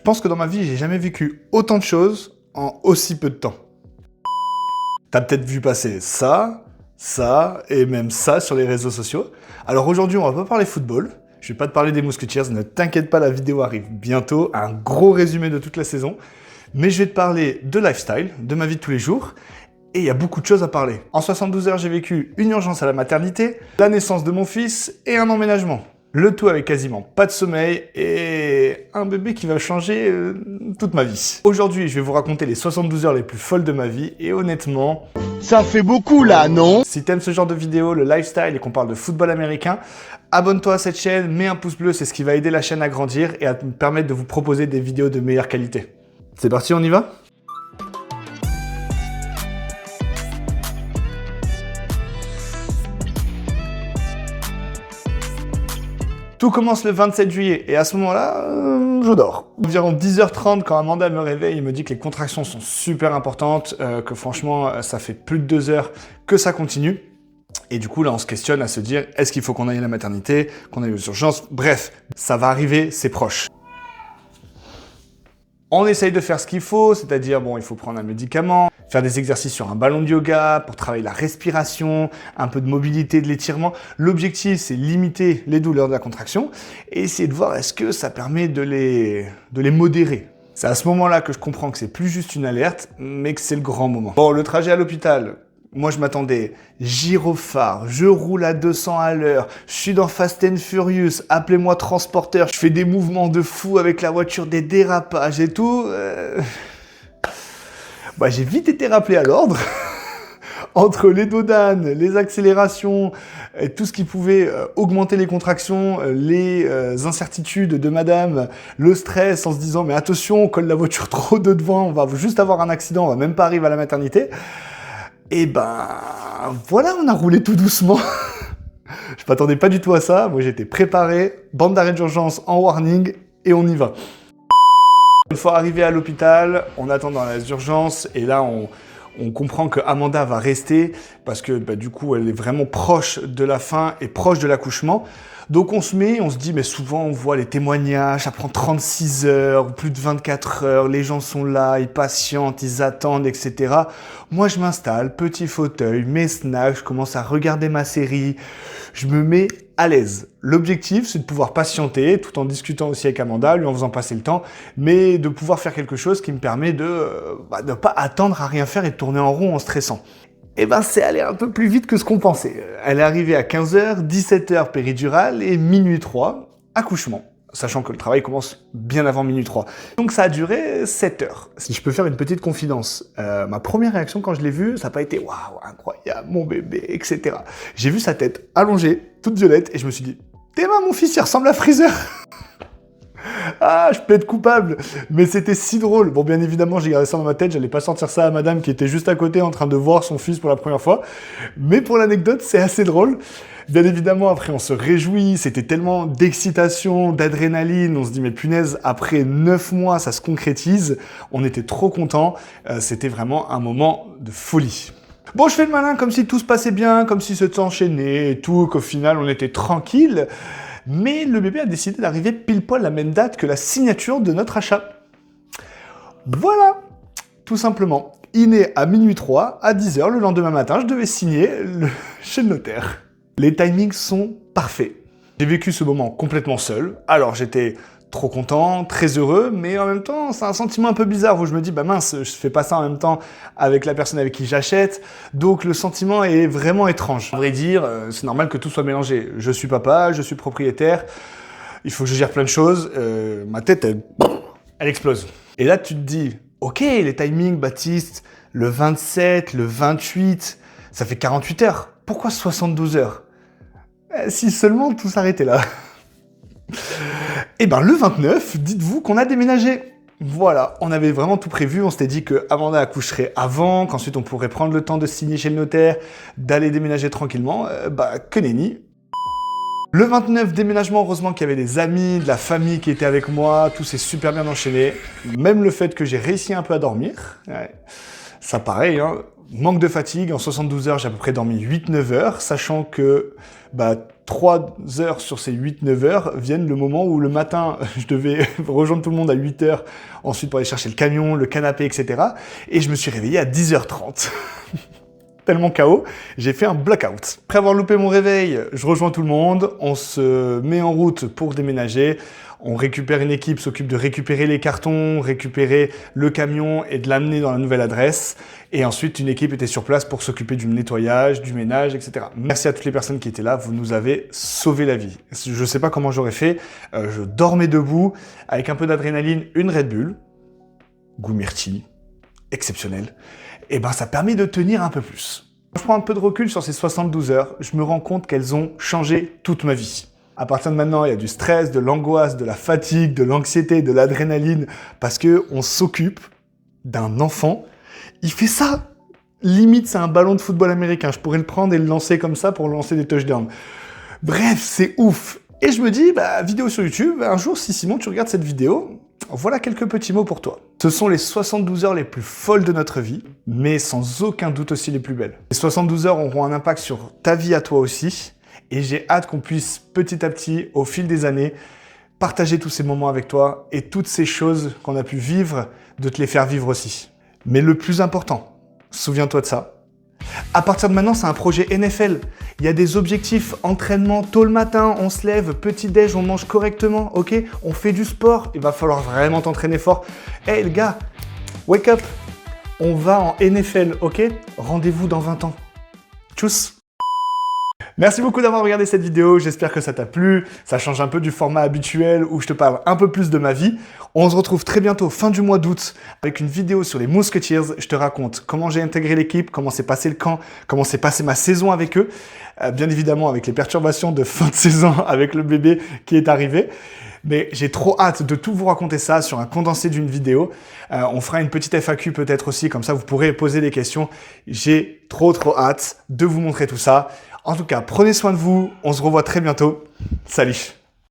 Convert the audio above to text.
pense que dans ma vie, j'ai jamais vécu autant de choses en aussi peu de temps. T'as peut-être vu passer ça et même ça sur les réseaux sociaux. Alors aujourd'hui, on va pas parler football. Je vais pas te parler des Musketeers, ne t'inquiète pas, la vidéo arrive bientôt. Un gros résumé de toute la saison. Mais je vais te parler de lifestyle, de ma vie de tous les jours. Et il y a beaucoup de choses à parler. En 72 heures, j'ai vécu une urgence à la maternité, la naissance de mon fils et un emménagement. Le tout avec quasiment pas de sommeil et un bébé qui va changer toute ma vie. Aujourd'hui, je vais vous raconter les 72 heures les plus folles de ma vie et honnêtement... Ça fait beaucoup là, non? Si t'aimes ce genre de vidéo, le lifestyle et qu'on parle de football américain, abonne-toi à cette chaîne, mets un pouce bleu, c'est ce qui va aider la chaîne à grandir et à me permettre de vous proposer des vidéos de meilleure qualité. C'est parti, on y va ? Tout commence le 27 juillet et à ce moment-là, je dors. Environ 10h30, quand Amanda me réveille, il me dit que les contractions sont super importantes, que franchement, ça fait plus de 2 heures que ça continue. Et du coup, là, on se questionne à se dire, est-ce qu'il faut qu'on aille à la maternité, qu'on aille aux urgences? Bref, ça va arriver, c'est proche. On essaye de faire ce qu'il faut, c'est-à-dire, bon, il faut prendre un médicament, faire des exercices sur un ballon de yoga pour travailler la respiration, un peu de mobilité, de l'étirement. L'objectif, c'est limiter les douleurs de la contraction et essayer de voir est-ce que ça permet de les modérer. C'est à ce moment-là que je comprends que c'est plus juste une alerte, mais que c'est le grand moment. Bon, le trajet à l'hôpital, moi je m'attendais gyrophare, je roule à 200 à l'heure, je suis dans Fast and Furious, appelez-moi transporteur, je fais des mouvements de fou avec la voiture, des dérapages et tout. Bah, j'ai vite été rappelé à l'ordre. Entre les dodanes, les accélérations, et tout ce qui pouvait augmenter les contractions, les incertitudes de madame, le stress en se disant mais attention, on colle la voiture trop de devant, on va juste avoir un accident, on va même pas arriver à la maternité. Et ben voilà, on a roulé tout doucement. Je m'attendais pas du tout à ça, moi j'étais préparé, bande d'arrêt d'urgence en warning et on y va. Une fois arrivé à l'hôpital, on attend dans les urgences et là on comprend que Amanda va rester parce que du coup elle est vraiment proche de la fin et proche de l'accouchement. Donc on se dit mais souvent on voit les témoignages, ça prend 36 heures, plus de 24 heures, les gens sont là, ils patientent, ils attendent, etc. Moi je m'installe, petit fauteuil, mes snacks, je commence à regarder ma série, je me mets à l'aise. L'objectif, c'est de pouvoir patienter, tout en discutant aussi avec Amanda, lui en faisant passer le temps, mais de pouvoir faire quelque chose qui me permet de ne pas attendre à rien faire et de tourner en rond en stressant. Et ben c'est allé un peu plus vite que ce qu'on pensait. Elle est arrivée à 15h, 17h péridurale et minuit 3, accouchement. Sachant que le travail commence bien avant minuit 3. Donc ça a duré 7 heures. Si je peux faire une petite confidence, ma première réaction quand je l'ai vue, ça n'a pas été « Waouh, incroyable, mon bébé, etc. » J'ai vu sa tête allongée, toute violette, et je me suis dit « Tes mains, mon fils, il ressemble à Freezer !» Ah, je plaide coupable, mais c'était si drôle. Bon, bien évidemment, j'ai gardé ça dans ma tête, j'allais pas sortir ça à madame qui était juste à côté en train de voir son fils pour la première fois. Mais pour l'anecdote, c'est assez drôle. Bien évidemment, après, on se réjouit, c'était tellement d'excitation, d'adrénaline, on se dit, mais punaise, après 9 mois, ça se concrétise. On était trop contents, c'était vraiment un moment de folie. Bon, je fais le malin comme si tout se passait bien, comme si c'était enchaîné et tout, qu'au final, on était tranquille. Mais le bébé a décidé d'arriver pile poil la même date que la signature de notre achat. Voilà, tout simplement. Il naît à minuit 3, à 10h, le lendemain matin, je devais signer chez le notaire. Les timings sont parfaits. J'ai vécu ce moment complètement seul, alors j'étais trop content, très heureux, mais en même temps, c'est un sentiment un peu bizarre où je me dis, bah mince, je fais pas ça en même temps avec la personne avec qui j'achète, donc le sentiment est vraiment étrange. À vrai dire, c'est normal que tout soit mélangé. Je suis papa, je suis propriétaire, il faut que je gère plein de choses, ma tête, elle explose. Et là, tu te dis, ok, les timings, Baptiste, le 27, le 28, ça fait 48 heures. Pourquoi 72 heures? Si seulement tout s'arrêtait là. Et ben le 29, dites-vous qu'on a déménagé. Voilà, on avait vraiment tout prévu, on s'était dit que Amanda accoucherait avant, qu'ensuite on pourrait prendre le temps de signer chez le notaire, d'aller déménager tranquillement, que nenni. Le 29, déménagement, heureusement qu'il y avait des amis, de la famille qui étaient avec moi, tout s'est super bien enchaîné. Même le fait que j'ai réussi un peu à dormir, ça pareil, hein. Manque de fatigue, en 72 heures, j'ai à peu près dormi 8-9 heures, sachant que 3 heures sur ces 8-9 heures viennent le moment où le matin, je devais rejoindre tout le monde à 8 heures, ensuite pour aller chercher le camion, le canapé, etc. Et je me suis réveillé à 10h30. Tellement KO, j'ai fait un blackout. Après avoir loupé mon réveil, je rejoins tout le monde, on se met en route pour déménager, on récupère une équipe, s'occupe de récupérer les cartons, récupérer le camion et de l'amener dans la nouvelle adresse. Et ensuite, une équipe était sur place pour s'occuper du nettoyage, du ménage, etc. Merci à toutes les personnes qui étaient là, vous nous avez sauvé la vie. Je ne sais pas comment j'aurais fait, je dormais debout, avec un peu d'adrénaline, une Red Bull, goût myrtille, exceptionnel. Et ben ça permet de tenir un peu plus. Je prends un peu de recul sur ces 72 heures, je me rends compte qu'elles ont changé toute ma vie. À partir de maintenant, il y a du stress, de l'angoisse, de la fatigue, de l'anxiété, de l'adrénaline, parce que on s'occupe d'un enfant. Il fait ça. Limite, c'est un ballon de football américain. Je pourrais le prendre et le lancer comme ça pour lancer des touchdowns. Bref, c'est ouf. Et je me dis, vidéo sur YouTube, un jour, si Simon, tu regardes cette vidéo, voilà quelques petits mots pour toi. Ce sont les 72 heures les plus folles de notre vie, mais sans aucun doute aussi les plus belles. Les 72 heures auront un impact sur ta vie à toi aussi, et j'ai hâte qu'on puisse petit à petit, au fil des années, partager tous ces moments avec toi et toutes ces choses qu'on a pu vivre, de te les faire vivre aussi. Mais le plus important, souviens-toi de ça. À partir de maintenant, c'est un projet NFL. Il y a des objectifs, entraînement tôt le matin, on se lève, petit-déj, on mange correctement, ok? On fait du sport, il va falloir vraiment t'entraîner fort. Hey le gars, wake up, on va en NFL, ok? Rendez-vous dans 20 ans. Tchuss! Merci beaucoup d'avoir regardé cette vidéo, j'espère que ça t'a plu. Ça change un peu du format habituel où je te parle un peu plus de ma vie. On se retrouve très bientôt, fin du mois d'août, avec une vidéo sur les Musketeers. Je te raconte comment j'ai intégré l'équipe, comment s'est passé le camp, comment s'est passée ma saison avec eux. Bien évidemment avec les perturbations de fin de saison avec le bébé qui est arrivé. Mais j'ai trop hâte de tout vous raconter ça sur un condensé d'une vidéo. On fera une petite FAQ peut-être aussi, comme ça vous pourrez poser des questions. J'ai trop hâte de vous montrer tout ça. En tout cas, prenez soin de vous, on se revoit très bientôt. Salut!